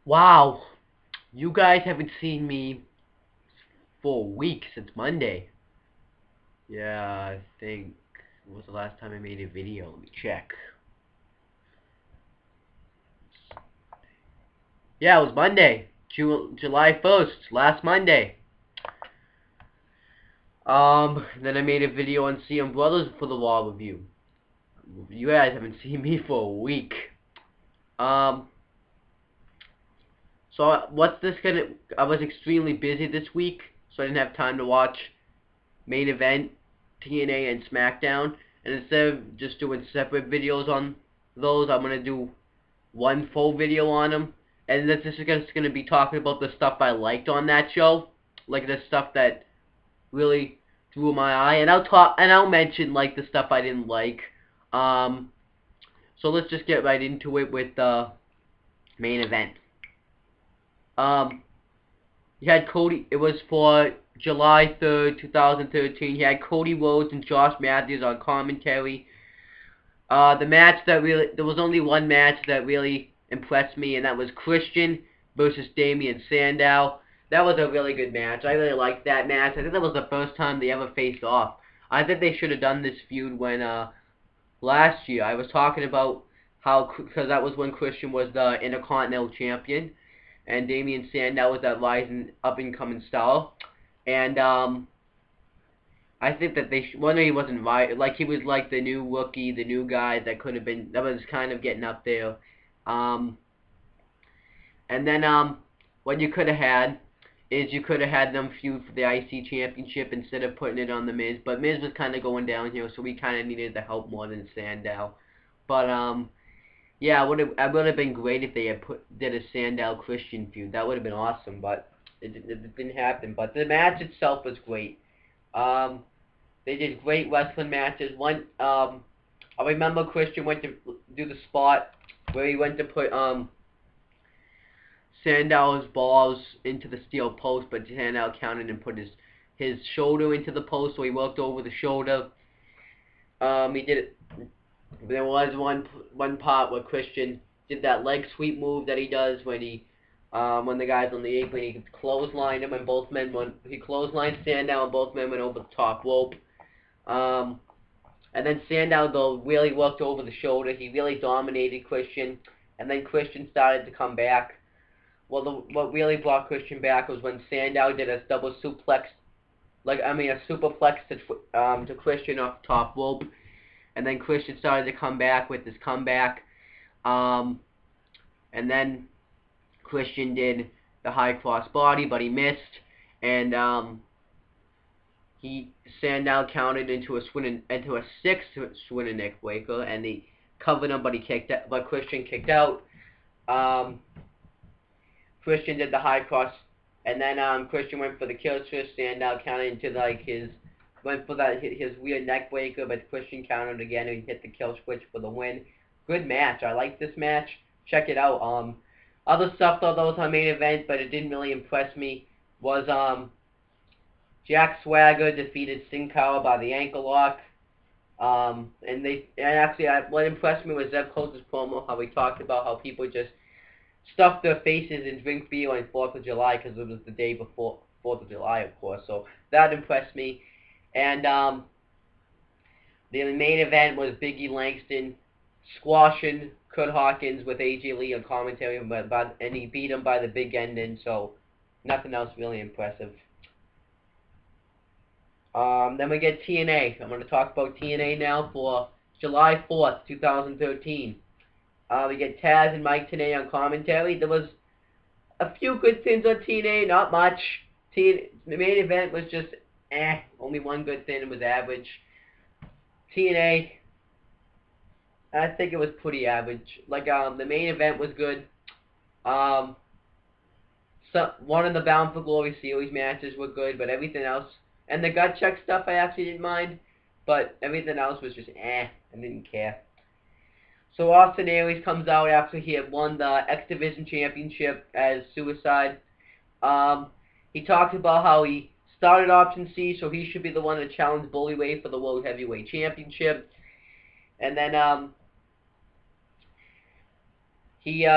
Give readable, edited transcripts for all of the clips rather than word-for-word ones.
Wow, you guys haven't seen me for a week since Monday. Yeah, I think it was the last time I made a video. Let me check. Yeah, it was Monday, July 1st, last Monday. Then I made a video on CM Brothers for the Law Review. You guys haven't seen me for a week. Um, so what's this gonna? I was extremely busy this week, so I didn't have time to watch main event, TNA, and SmackDown. And instead of just doing separate videos on those, I'm gonna do one full video on them. And this is just gonna be talking about the stuff I liked on that show, like the stuff that really drew my eye. And I'll mention like the stuff I didn't like. Um, so let's just get right into it with the main event. Um, you had Cody. It was for July 3rd, 2013. You had Cody Rhodes and Josh Matthews on commentary. The match that really, there was only one match that really impressed me, and that was Christian versus Damien Sandow. That was a really good match. I really liked that match. I think that was the first time they ever faced off. I think they should have done this feud when last year. I was talking about how, because that was when Christian was the Intercontinental Champion, and Damien Sandow was that rising up and coming star. And I think that one he wasn't right. Like he was like the new rookie, the new guy that could have been that was kind of getting up there. Um, and then what you could have had is you could have had them feud for the IC championship instead of putting it on the Miz. But Miz was kind of going downhill, so we kind of needed the help more than Sandow. But yeah, it would have been great if they had did a Sandow Christian feud. That would have been awesome, but it didn't happen. But the match itself was great. Um, they did great wrestling matches. I remember Christian went to do the spot where he went to put Sandow's balls into the steel post, but Sandow counted and put his shoulder into the post, so he worked over the shoulder. He did it. There was one part where Christian did that leg sweep move that he does when the guy's on the apron, he clotheslined him and he clotheslined Sandow and both men went over the top rope. Um, and then Sandow though really worked over the shoulder. He really dominated Christian, and then Christian started to come back. Well, what really brought Christian back was when Sandow did a double suplex, a superplex to Christian off the top rope, and then Christian started to come back with his comeback. Um, and then Christian did the high cross body, but he missed, and he Sandow counted into a six swinging neck breaker, and he covered him, but Christian kicked out. Um, Christian did the high cross, and then Christian went for the kill switch. Sandow counted into went for his weird neck breaker, but Christian countered again and hit the kill switch for the win. Good match. I like this match. Check it out. Other stuff though that was on main event, but it didn't really impress me. Was Jack Swagger defeated Sin Cara by the ankle lock. What impressed me was Zeb Colter's promo, how he talked about how people just stuff their faces and drink beer on 4th of July because it was the day before 4th of July, of course. So that impressed me. And the main event was Biggie Langston squashing Kurt Hawkins with AJ Lee on commentary, and he beat him by the big ending. So nothing else really impressive. Then we get TNA. I'm going to talk about TNA now for July 4th, 2013. We get Taz and Mike Tenay on commentary. There was a few good things on TNA, not much. The main event was just only one good thing. It was average. TNA, I think it was pretty average. The main event was good. Um, one of the Bound for Glory series matches were good, but everything else, and the gut check stuff I actually didn't mind, but everything else was just I didn't care. So Austin Aries comes out after he had won the X Division Championship as Suicide. He talked about how he started Option C, so he should be the one to challenge Bully Ray for the World Heavyweight Championship. And then he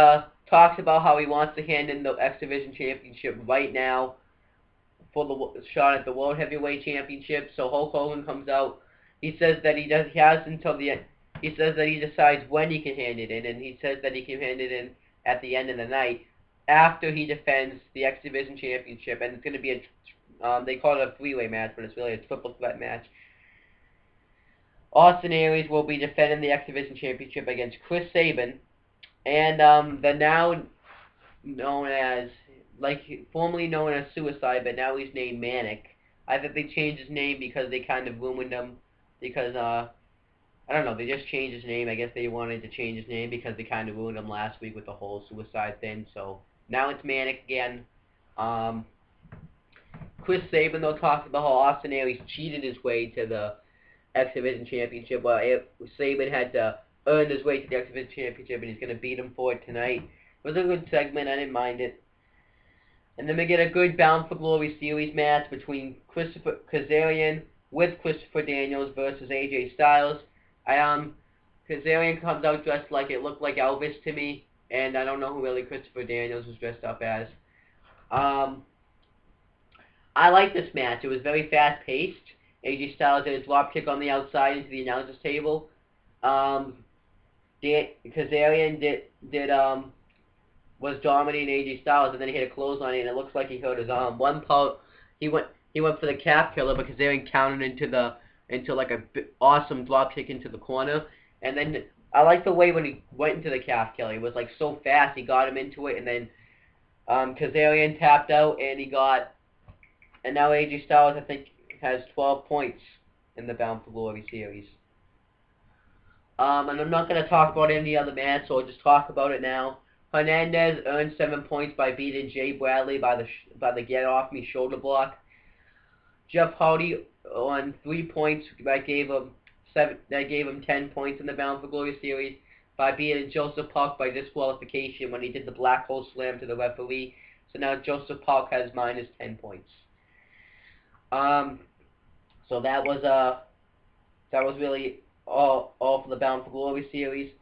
talks about how he wants to hand in the X Division Championship right now for the shot at the World Heavyweight Championship. So Hulk Hogan comes out. He says that he has until the end. He says that he decides when he can hand it in, and he says that he can hand it in at the end of the night after he defends the X Division Championship, and it's going to be they call it a three-way match, but it's really a triple threat match. Austin Aries will be defending the X Division Championship against Chris Sabin, and the now known as, formerly known as Suicide, but now he's named Manic. I think they changed his name because they kind of ruined him, because, I don't know, they just changed his name. I guess they wanted to change his name because they kind of ruined him last week with the whole Suicide thing, so now it's Manic again. Chris Sabin, though, talks about how Austin Aries cheated his way to the X Division Championship. Well, Sabin had to earn his way to the X Division Championship, and he's going to beat him for it tonight. It was a good segment. I didn't mind it. And then we get a good Bound for Glory series match between Christopher Kazarian with Christopher Daniels versus AJ Styles. Kazarian comes out dressed like, it looked like Elvis to me, and I don't know who really Christopher Daniels was dressed up as. I like this match. It was very fast-paced. AJ Styles did his drop kick on the outside into the announcer's table. Kazarian was dominating AJ Styles, and then he hit a clothesline, and it looks like he hurt his arm. One part, he went for the calf killer, but Kazarian countered into like a awesome drop kick into the corner. And then I like the way when he went into the calf killer. He was like so fast, he got him into it, and then Kazarian tapped out, and now AJ Styles, I think, has 12 points in the Bound for Glory series. And I'm not going to talk about any other match, so I'll just talk about it now. Hernandez earned 7 points by beating Jay Bradley by the Get Off Me shoulder block. Jeff Hardy on 3 points that gave him 10 points in the Bound for Glory series by beating Joseph Park by disqualification when he did the black hole slam to the referee. So now Joseph Park has minus 10 points. So that was really all for the Bound for Glory series.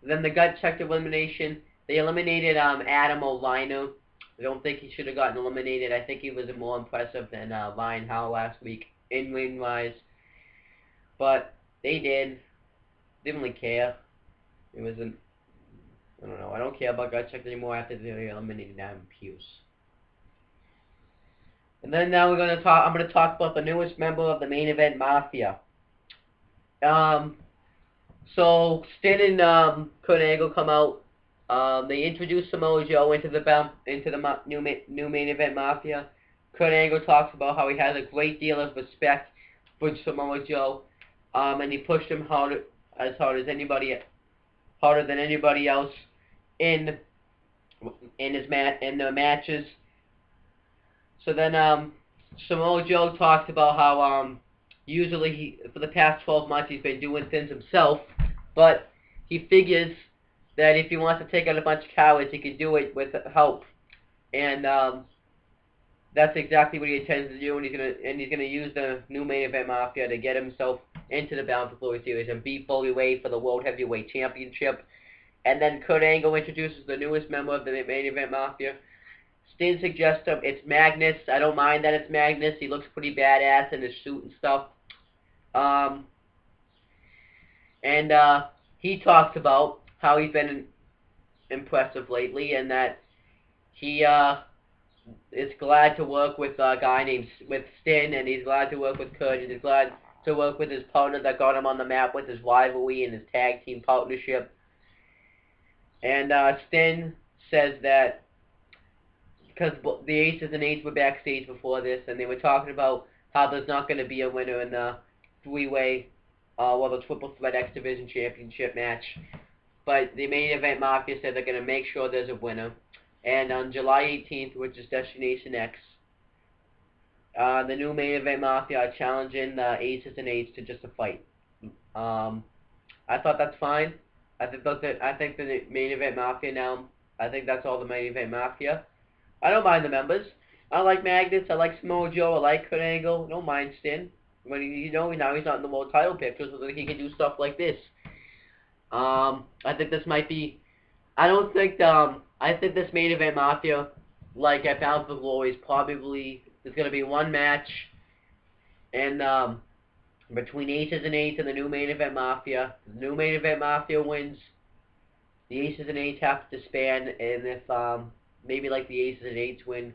Then the gut check elimination. They eliminated Adam O'Liner. I don't think he should have gotten eliminated. I think he was more impressive than Ryan Howell last week in ring wise. But they did. Didn't really care. It wasn't. I don't know. I don't care about gut check anymore after they eliminated Adam Pearce. And then now I'm going to talk about the newest member of the Main Event Mafia. So Stin and Kurt Angle come out. They introduce Samoa Joe into the new Main Event Mafia. Kurt Angle talks about how he has a great deal of respect for Samoa Joe, and he pushed him harder than anybody else in the matches. So then Samoa Joe talks about how usually for the past 12 months he's been doing things himself, but he figures that if he wants to take out a bunch of cowards, he can do it with help, and that's exactly what he intends to do. And he's gonna use the new Main Event Mafia to get himself into the Bound for Glory series and beat Bully Ray for the World Heavyweight Championship. And then Kurt Angle introduces the newest member of the Main Event Mafia. Stin suggests him. It's Magnus. I don't mind that it's Magnus. He looks pretty badass in his suit and stuff. He talks about how he's been impressive lately, and that he is glad to work with a guy named Stin, and he's glad to work with Kurt, and he's glad to work with his partner that got him on the map with his rivalry and his tag team partnership. And Stin says that because the Aces and Eights were backstage before this, and they were talking about how there's not going to be a winner in the three-way, the Triple Threat X Division Championship match. But the Main Event Mafia said they're going to make sure there's a winner. And on July 18th, which is Destination X, the new Main Event Mafia are challenging the Aces and Eights to just a fight. I thought that's fine. I think the Main Event Mafia now, I think that's all the Main Event Mafia. I don't mind the members. I like Magnus. I like Samoa Joe. I like Kurt Angle. I don't mind Stin. But now he's not in the world title picture, so he can do stuff like this. I think this might be. I don't think I think this main event Mafia, like at Bound for Glory, is probably there's gonna be one match, and between Aces and Eights and the new main event Mafia. The new main event Mafia wins. The Aces and Eights have to disband, and if maybe like the Aces and Eights win,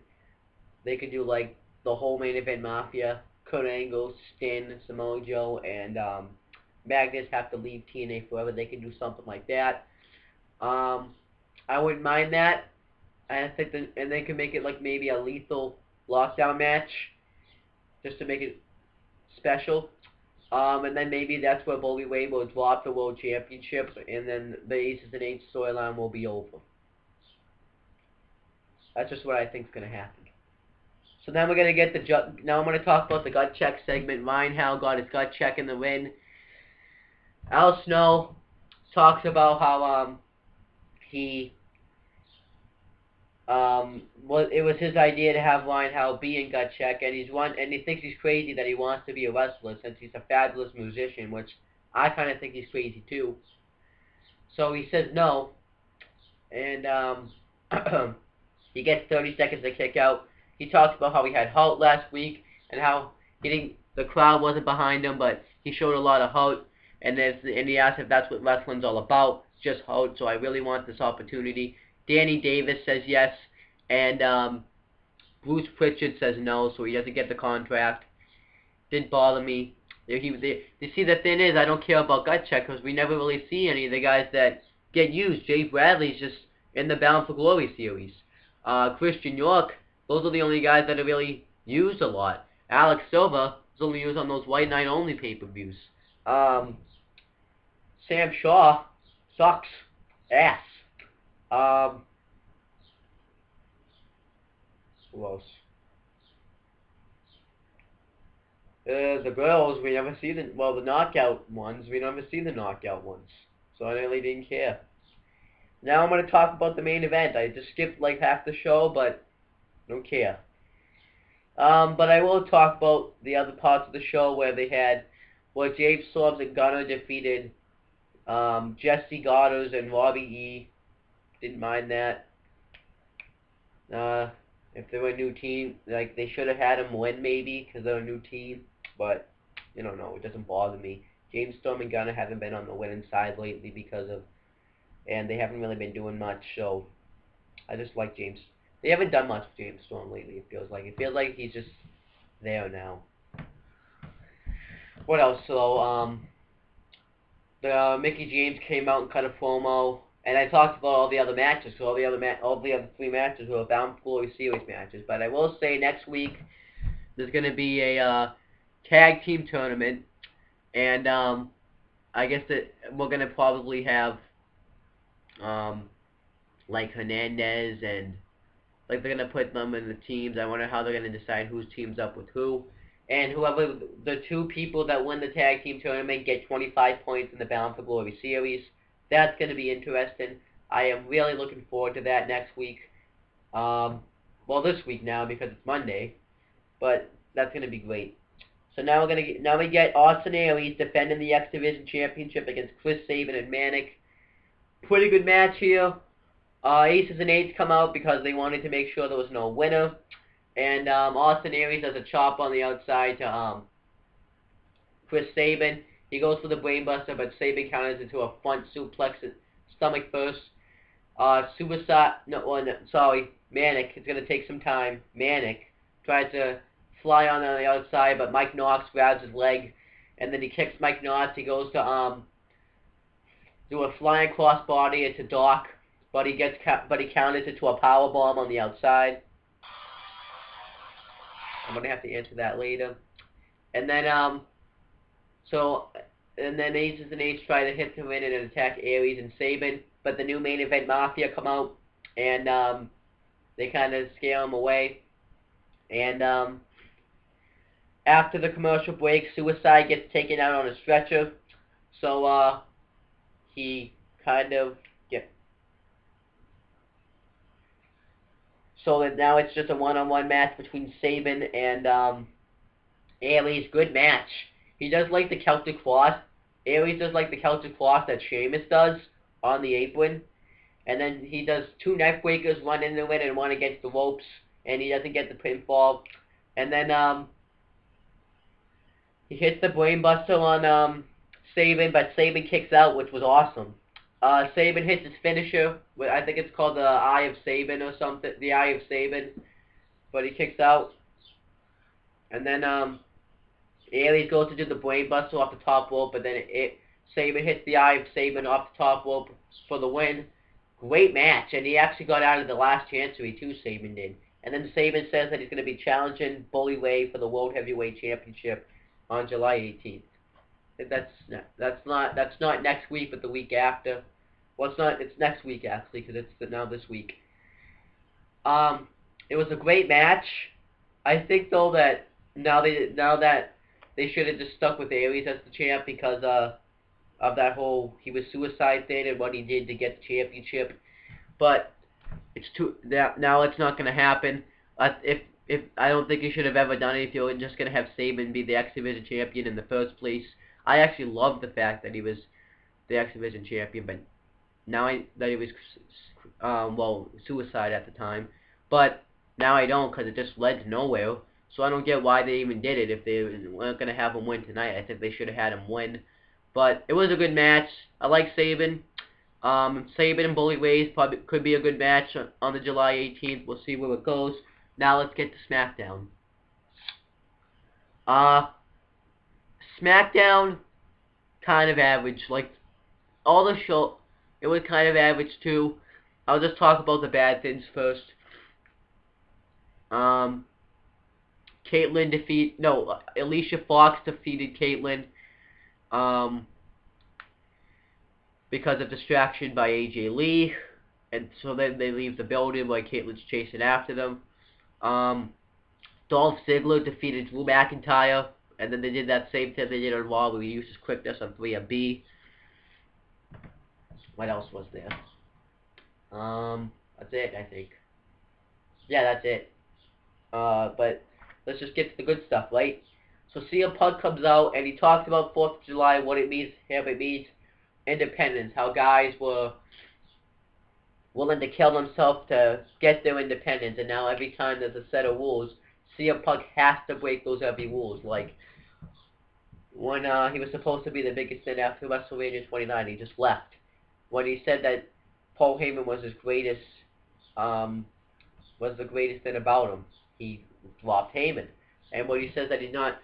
they could do like the whole main event Mafia. Kurt Angle, Stin, Samoa Joe, and Magnus have to leave TNA forever. They can do something like that. I wouldn't mind that. I think and they could make it like maybe a lethal lockdown match, just to make it special. And then maybe that's where Bully Wade will drop the World Championship, and then the Aces and Eights storyline will be over. That's just what I think is going to happen. So now we're going to get now I'm going to talk about the gut check segment. Ryan Howell got his gut check in the win. Al Snow talks about how he it was his idea to have Ryan Howell be in gut check, and he thinks he's crazy that he wants to be a wrestler since he's a fabulous musician, which I kind of think he's crazy too. So he says no, and he gets 30 seconds to kick out. He talks about how he had heart last week and how the crowd wasn't behind him, but he showed a lot of heart. And he asked if that's what wrestling's all about, just heart. So I really want this opportunity. Danny Davis says yes, and Bruce Pritchard says no, so he doesn't get the contract. Didn't bother me. You see, the thing is, I don't care about gut check because we never really see any of the guys that get used. Jay Bradley's just in the Bound for Glory series. Christian York, those are the only guys that are really used a lot. Alex Silva is only used on those White Knight only pay-per-views. Sam Shaw sucks ass. Who else? The girls, we never see the knockout ones. We never see the knockout ones, so I really didn't care. Now I'm going to talk about the main event. I just skipped like half the show, but don't care. But I will talk about the other parts of the show where James Storms and Gunner defeated Jesse Goddard and Robbie E. Didn't mind that. If they were a new team, like they should have had them win maybe because they're a new team. But you don't know. It doesn't bother me. James Storm and Gunner haven't been on the winning side lately and they haven't really been doing much. So I just like James. They haven't done much with James Storm lately. It feels like he's just there now. What else? So Mickey James came out and cut a promo, and I talked about all the other matches. So all the other 3 matches were Bound for Glory Series matches. But I will say next week there's going to be a tag team tournament, and I guess that we're going to probably have like Hernandez and like they're going to put them in the teams. I wonder how they're going to decide whose team's up with who. And whoever the 2 people that win the tag team tournament get 25 points in the Bound for Glory series. That's going to be interesting. I am really looking forward to that next week. Well, this week now because it's Monday, but that's going to be great. So now we get Austin Aries defending the X Division Championship against Chris Sabin and Manic. Pretty good match here. Aces and Eights come out because they wanted to make sure there was no winner. And Austin Aries does a chop on the outside to Chris Sabin. He goes for the brainbuster, but Sabin counters into a front suplex, stomach first. Manic. It's going to take some time. Manic tries to fly on the outside, but Mike Knox grabs his leg, and then he kicks Mike Knox. He goes to do a flying crossbody into Doc, but he counters it to a power bomb on the outside. I'm gonna have to answer that later. And then Aces and Eights try to hit him in and attack Aries and Sabin, but the new main event Mafia come out and they kind of scare him away. And after the commercial break, Suicide gets taken out on a stretcher, so he kind of So that now it's just a one-on-one match between Sabin and Aries. Good match. He does like the Celtic Cross. Aries does like the Celtic Cross that Sheamus does on the apron. and then he does 2 neck breakers, one into it and one against the ropes, and he doesn't get the pinfall. And then he hits the brainbuster on Sabin, but Sabin kicks out, which was awesome. Sabin hits his finisher. I think it's called the Eye of Sabin or something. The Eye of Sabin. But he kicks out. And then Aries goes to do the brainbuster off the top rope, but then Sabin hits the Eye of Sabin off the top rope for the win. Great match, and he actually got out of the last chancery too, Sabin did. And then Sabin says that he's going to be challenging Bully Ray for the World Heavyweight Championship on July 18th. That's not next week, but the week after. Well, it's next week actually, because it's now this week. It was a great match. I think though that now that they should have just stuck with Aries as the champ because of that whole he was suicide thing and what he did to get the championship. But it's now it's not going to happen. If I don't think you should have ever done it if you're just going to have Sabin be the X Division champion in the first place. I actually love the fact that he was the X Division champion, but now that he was suicide at the time. But now I don't, because it just led to nowhere. So I don't get why they even did it if they weren't going to have him win tonight. I think they should have had him win. But it was a good match. I like Sabin. Sabin and Bully Ray probably could be a good match on the July 18th. We'll see where it goes. Now let's get to SmackDown. SmackDown, kind of average. Like, all the show, it was kind of average too. I'll just talk about the bad things first. Alicia Fox defeated Caitlyn because of distraction by AJ Lee, and so then they leave the building while Caitlyn's chasing after them. Dolph Ziggler defeated Drew McIntyre, and then they did that same thing they did on Raw where he used his quickness on 3MB. What else was there? That's it, I think. Yeah, that's it. But let's just get to the good stuff, right? So CM Punk comes out and he talks about 4th of July, what it means, how it means independence, how guys were willing to kill themselves to get their independence, and now every time there's a set of rules, CM Punk has to break those every rules. Like when he was supposed to be the biggest thing after WrestleMania 29, he just left. When he said that Paul Heyman was his greatest, was the greatest thing about him, he dropped Heyman. And when he says that he's not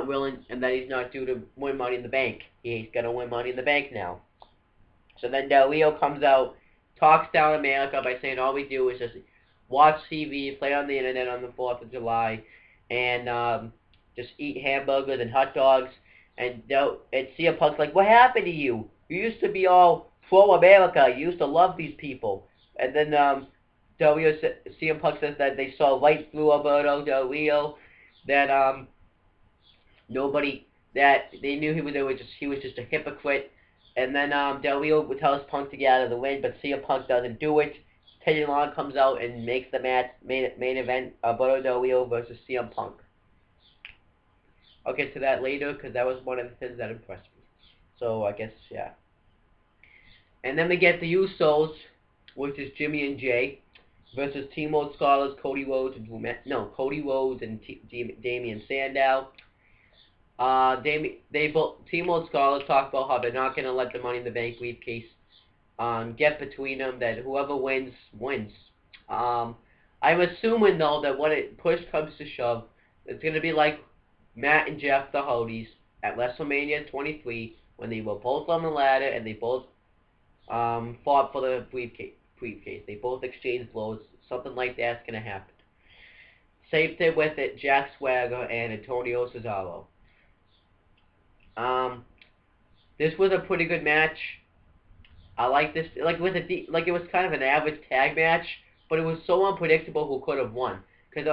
willing and that he's not due to win Money in the Bank, he's gonna win Money in the Bank now. So then Del Rio comes out, talks down America by saying all we do is just watch TV, play on the internet on the 4th of July, and just eat hamburgers and hot dogs. And CM Punk's like, what happened to you? You used to be all pro-America. You used to love these people. And then CM Punk says that they saw right through Alberto Del Rio, that they knew he was just a hypocrite. And then Del Rio tells Punk to get out of the ring, but CM Punk doesn't do it. Teddy Long comes out and makes the match main event, Alberto Del Rio versus CM Punk. I'll get to that later because that was one of the things that impressed me. So I guess, yeah. And then we get the Usos, which is Jimmy and Jay, versus Team Old Scholars, Cody Rhodes and Damian Sandow. Team Old Scholars talk about how they're not going to let the Money in the Bank briefcase get between them, that whoever wins, wins. I'm assuming, though, that when push comes to shove, it's going to be like Matt and Jeff, the Hardys, at WrestleMania 23, when they were both on the ladder and they both fought for the briefcase. They both exchanged blows. Something like that's going to happen. Same thing with it, Jack Swagger and Antonio Cesaro. This was a pretty good match. I like this. It was kind of an average tag match, but it was so unpredictable who could have won. Because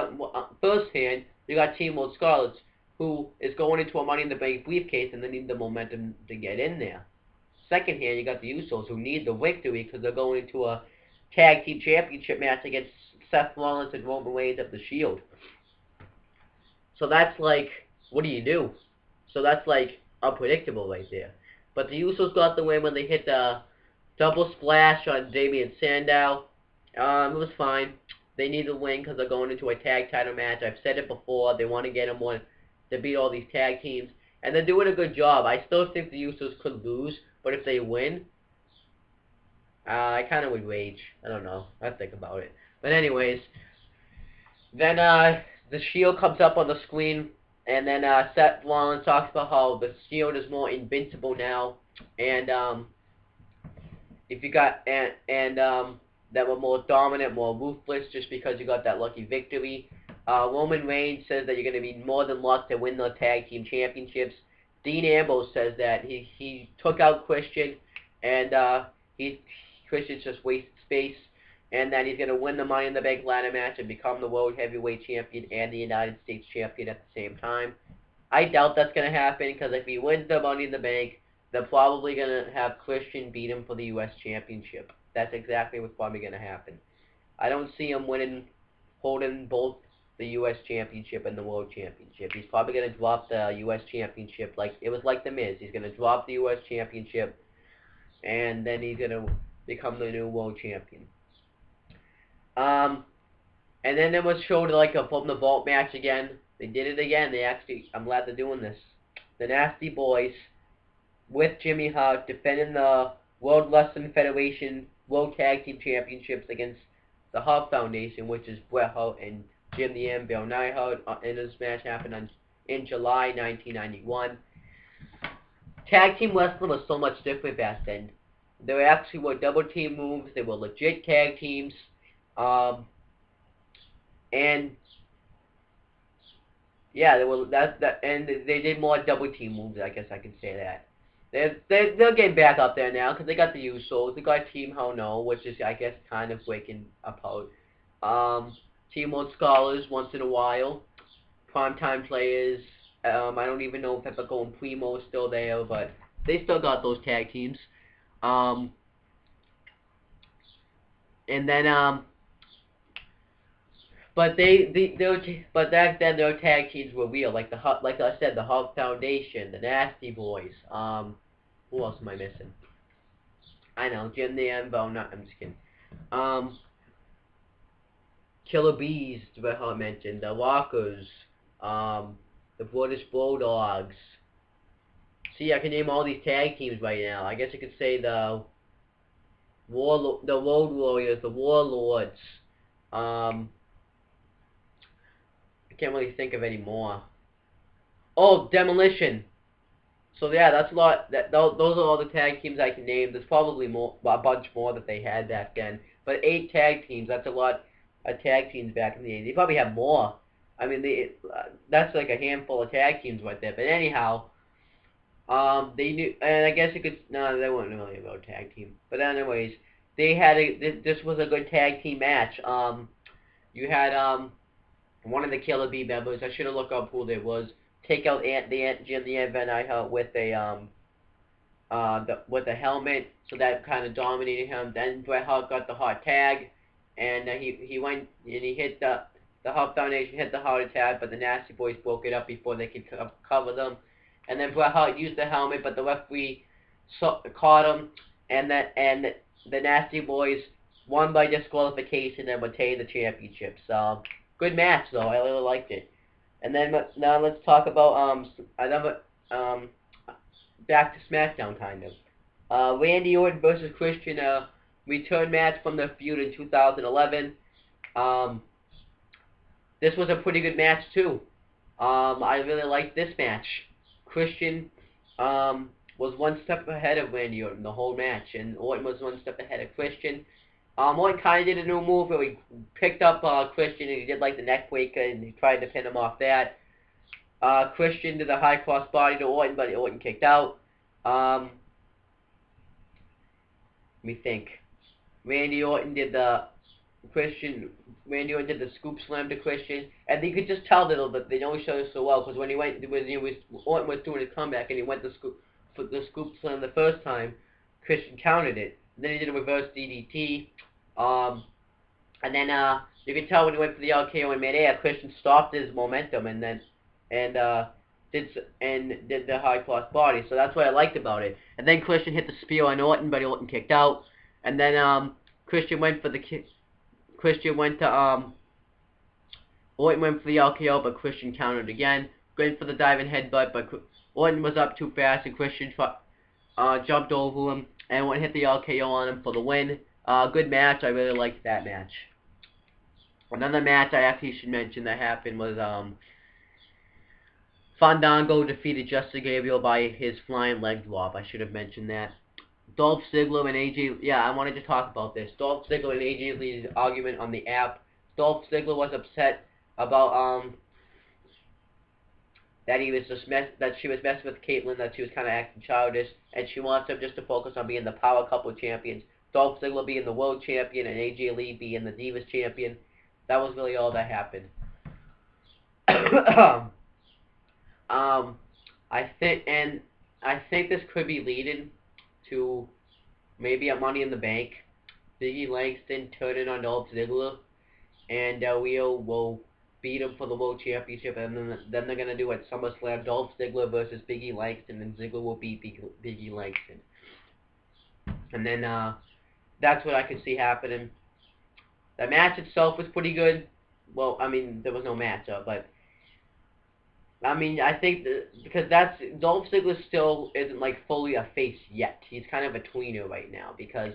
first hand, you got Team Old Scarlets, who is going into a Money in the Bank briefcase and they need the momentum to get in there. Second hand, you got the Usos, who need the victory because they're going into a tag team championship match against Seth Rollins and Roman Reigns of the Shield. So that's like, what do you do? So that's like unpredictable right there. But the Usos got the win when they hit the Double splash on Damien Sandow. It was fine. They need to win because they're going into a tag title match. I've said it before. They want to get them one to beat all these tag teams. And they're doing a good job. I still think the Usos could lose, but if they win, I kind of would rage. I don't know. I'd think about it. But anyways, then the Shield comes up on the screen, and then Seth Rollins talks about how the Shield is more invincible now, and if you got that were more dominant, more ruthless, just because you got that lucky victory. Roman Reigns says that you're going to be more than luck to win the tag team championships. Dean Ambrose says that he took out Christian, and Christian's just wasted space, and that he's going to win the Money in the Bank ladder match and become the World Heavyweight Champion and the United States Champion at the same time. I doubt that's going to happen, because if he wins the Money in the Bank, they're probably going to have Christian beat him for the U.S. Championship. That's exactly what's probably going to happen. I don't see him holding both the U.S. Championship and the World Championship. He's probably going to drop the U.S. Championship it was like The Miz. He's going to drop the U.S. Championship, and then he's going to become the new World Champion. And then it was showed from the vault match again. They did it again. I'm glad they're doing this. The Nasty Boys with Jimmy Hart defending the World Wrestling Federation World Tag Team Championships against the Hart Foundation, which is Bret Hart and Jim the Anvil Neidhart. And this match happened in July 1991. Tag team wrestling was so much different back then. There actually were double team moves. They were legit tag teams. And yeah, and they did more double team moves. I guess I can say that. They'll get back up there now because they got the Usos. They got Team Hell No, which is, I guess, kind of breaking apart. Team World Scholars once in a while. Primetime Players. I don't even know if Epico and Primo is still there, but they still got those tag teams. And then but but back then their tag teams were real, like I said, the Hart Foundation, the Nasty Boys. Who else am I missing? I know, Jim the Anvil. I'm just kidding. Killer Bees, Bret Hart mentioned, the Walkers, the British Bulldogs. See, I can name all these tag teams right now. I guess you could say the Road Warriors, the Warlords. I can't really think of any more. Oh, Demolition. So yeah, that's a lot. Those are all the tag teams I can name. There's probably a bunch more that they had back then. But 8 tag teams, that's a lot of tag teams back in the 80s. They probably have more. I mean, that's like a handful of tag teams right there. But anyhow, they knew, and I guess you could, no, they weren't really a good tag team. But anyways, they had this was a good tag team match. You had one of the Killer Bee members. I should have looked up who they was. Take out Jim the Anvil Neidhart with a helmet, so that kind of dominated him. Then Bret Hart got the hard tag, and he went and he hit the Hart Foundation hit the hard attack, but the Nasty Boys broke it up before they could cover them. And then Bret Hart used the helmet, but the referee caught him, and the Nasty Boys won by disqualification and retained the championship. So good match though. I really liked it. And then now let's talk about back to SmackDown kind of. Randy Orton versus Christian, return match from the feud in 2011. This was a pretty good match too. I really liked this match. Christian was one step ahead of Randy Orton the whole match, and Orton was one step ahead of Christian. Orton kind of did a new move where he picked up Christian and he did like the neck breaker and he tried to pin him off that. Christian did a high cross body to Orton, but Orton kicked out. Let me think. Randy Orton did the scoop slam to Christian, and you could just tell that they know each other so well, because when Orton was doing his comeback and he went the scoop slam the first time, Christian countered it. And then he did a reverse DDT. And then you could tell when he went for the RKO in midair, Christian stopped his momentum and did the high cross body. So that's what I liked about it. And then Christian hit the spear on Orton, but Orton kicked out. And then Christian went for the Christian went to Orton went for the RKO, but Christian countered again. Went for the diving headbutt, but Orton was up too fast, and Christian jumped over him and Orton hit the RKO on him for the win. Good match. I really liked that match. Another match I actually should mention that happened was Fandango defeated Justin Gabriel by his flying leg drop. I should have mentioned that. Dolph Ziggler and AJ... Yeah, I wanted to talk about this. Dolph Ziggler and AJ Lee's argument on the app. Dolph Ziggler was upset about that she was messing with Caitlyn, that she was kind of acting childish, and she wants him just to focus on being the Power Couple champions. Dolph Ziggler being the World Champion and AJ Lee being the Divas Champion. That was really all that happened. I think this could be leading to maybe a Money in the Bank. Biggie Langston turning on Dolph Ziggler, and Del Rio will beat him for the World Championship, and then they're gonna do at SummerSlam Dolph Ziggler versus Biggie Langston, and Ziggler will beat Biggie Langston. And then that's what I could see happening. The match itself was pretty good. Well, I mean, there was no matchup, but I mean, I think because Dolph Ziggler still isn't like fully a face yet. He's kind of a tweener right now because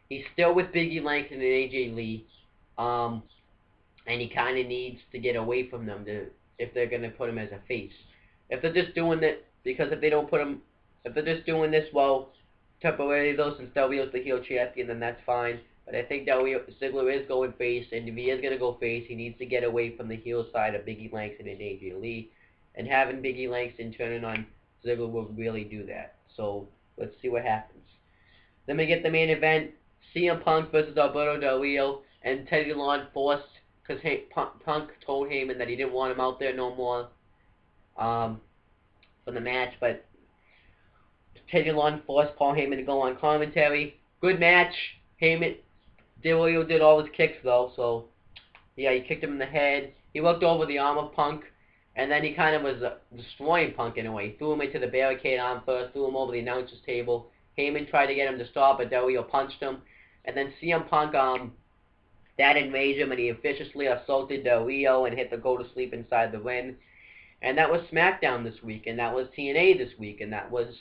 he's still with Biggie Langston and AJ Lee, and he kind of needs to get away from them if they're gonna put him as a face. If they're just doing it because if they're just doing this temporarily though, since Del Rio's the heel champion, then that's fine. But I think Ziggler is going face, and if he is gonna go face, he needs to get away from the heel side of Biggie Langston and AJ Lee. And having Biggie Langston turning on Ziggler will really do that. So, let's see what happens. Then we get the main event, CM Punk versus Alberto Del Rio, and Teddy Long forced, because Punk told Heyman that he didn't want him out there no more for the match, but Teddy Long forced Paul Heyman to go on commentary. Good match. Del Rio did all his kicks though, so yeah, he kicked him in the head. He looked over the arm of Punk, and then he kind of was destroying Punk in a way. He threw him into the barricade arm first, threw him over the announcer's table. Heyman tried to get him to stop, but Del Rio punched him. And then CM Punk, that enraged him, and he viciously assaulted Del Rio and hit the go-to-sleep inside the ring. And that was SmackDown this week, and that was TNA this week, and that was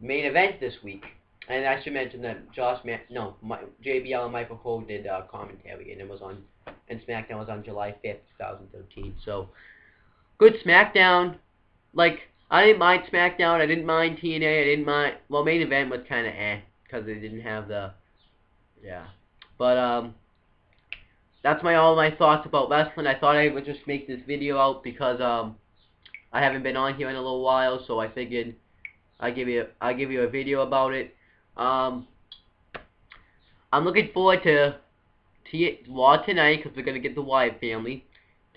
main event this week. And I should mention that JBL and Michael Cole did commentary, and and SmackDown was on July 5th, 2013. So, good SmackDown. Like, I didn't mind SmackDown, I didn't mind TNA, I didn't mind, well, main event was kind of because they didn't have but, that's all my thoughts about wrestling. I thought I would just make this video out because, I haven't been on here in a little while, so I figured I'd give you a video about it. I'm looking forward to Raw tonight because we're going to get the Wyatt family.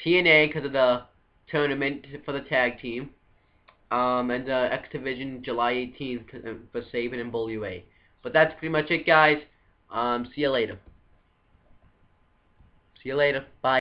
TNA because of the tournament for the tag team. And the X Division July 18th for Sabin and Bully Ray. But that's pretty much it, guys. See you later. See you later. Bye.